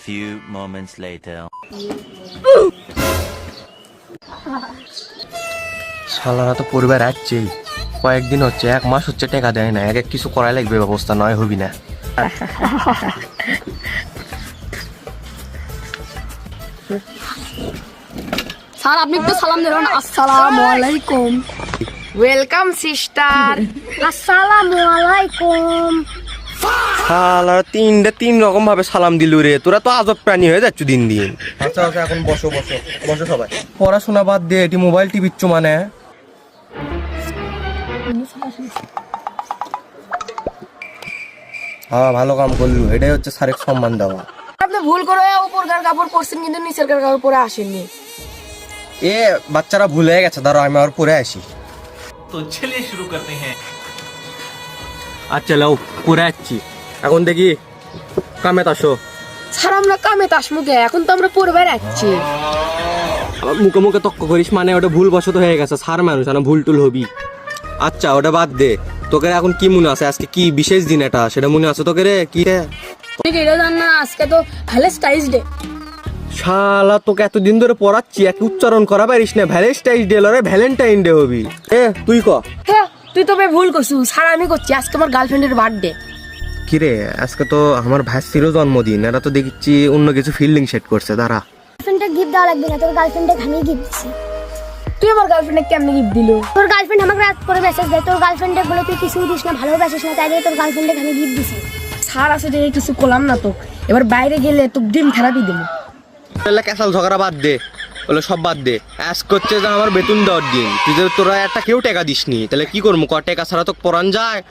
few moments later. শালারা তো পরিবার আসছেই, কয়েকদিন হচ্ছে, 1 মাস হচ্ছে টাকা দেয় না। এক এক কিছু করাই লাগবে, ব্যবস্থা নয় হবি না। স্যার আপনি একটু সালাম দেবেন। আসসালামু আলাইকুম। Welcome sister. আসসালামু আলাইকুম। শালারা 3 রকম ভাবে সালাম দিলু রে, তোরা তো আজব প্রাণী হয়ে যাচ্ছ দিন দিন। আচ্ছা আচ্ছা, এখন বসো বসো বসো সবাই। পড়াশোনা বাদ দিয়ে এটি মোবাইল টিপিচ্ছ মানে? হ্যাঁ, ভালো কাম করলু, এটাই হচ্ছে স্যারের সম্মান দেওয়া। আপনি ভুল করে উপরকার কাপড় পরছেন কিন্তু নিচেরকার কাপড় পরে আসেননি। এ বাচ্চারা ভুল হয়ে গেছে, ধরো আমি আর পরে আসি। तो चलिए शुरू करते हैं। আচ্ছা লাও, পরে আসছি। এখন দেখি কামে আসো। স্যার আমরা কামে তাস মুখে, এখন তো আমরা পরিবার আসছি। মুখে মুখে তক্ক করিস মানে? ওটা ভুল বশত হয়ে গেছে, সার মানুষ না, ভুল টুল হবি। আচ্ছা ওটা বাদ দে, তোকে এখন কি মনে আছে? আজকে কি বিশেষ দিন এটা, সেটা মনে আছে তোকে রে? কি রে এটা জান না, আজকে তো ভ্যালেন্টাইন্স ডে। শালা, তোকে এতদিন ধরে পড়াচ্ছি, এক উচ্চারণ করা পারিস না। ভ্যালেন্টাইন্স ডে লরে ভ্যালেন্টাইন ডে হবি। তুই ক। হ্যাঁ তুই তো ভাই ভুল করছিস, স্যার আমি করছি। আজকে আমার গার্লফ্রেন্ডের বার্থডে। কি রে, আজকে তো আমার ভাইয়েরও জন্মদিন। এরা তো দেখছি অন্য কিছু ফিল্ডিং সেট করছে। দাঁড়া, গার্লফ্রেন্ডে গিফট দেওয়া লাগবে না, তোর গার্লফ্রেন্ডে আমি গিফট দিচ্ছি। তুই আমার গার্লফ্রেন্ডে কেমনে গিফট দিল? তোর গার্লফ্রেন্ড আমাকে রাত করে মেসেজ দেয়, তোর গার্লফ্রেন্ডে বলে তুই কিছুই দিস না, ভালোবাসিস না, তাই জন্য তোর গার্লফ্রেন্ডে আমি গিফট দিছি। স্যার আছে যে কিছু করলাম না তো, এবার বাইরে গেলে তো দিন থেরাপি দেবো। তাহলে ক্যাসাল ঝগড়া বাদ দে, বলে সব বাদ দে। অ্যাস করছে যে আমার বেতন দেওয়ার দিন, তুই যে তোরা একটা কেউ টাকা দিসনি, তাহলে কি করবো? ক টাকা ছাড়া তো পরান যায়?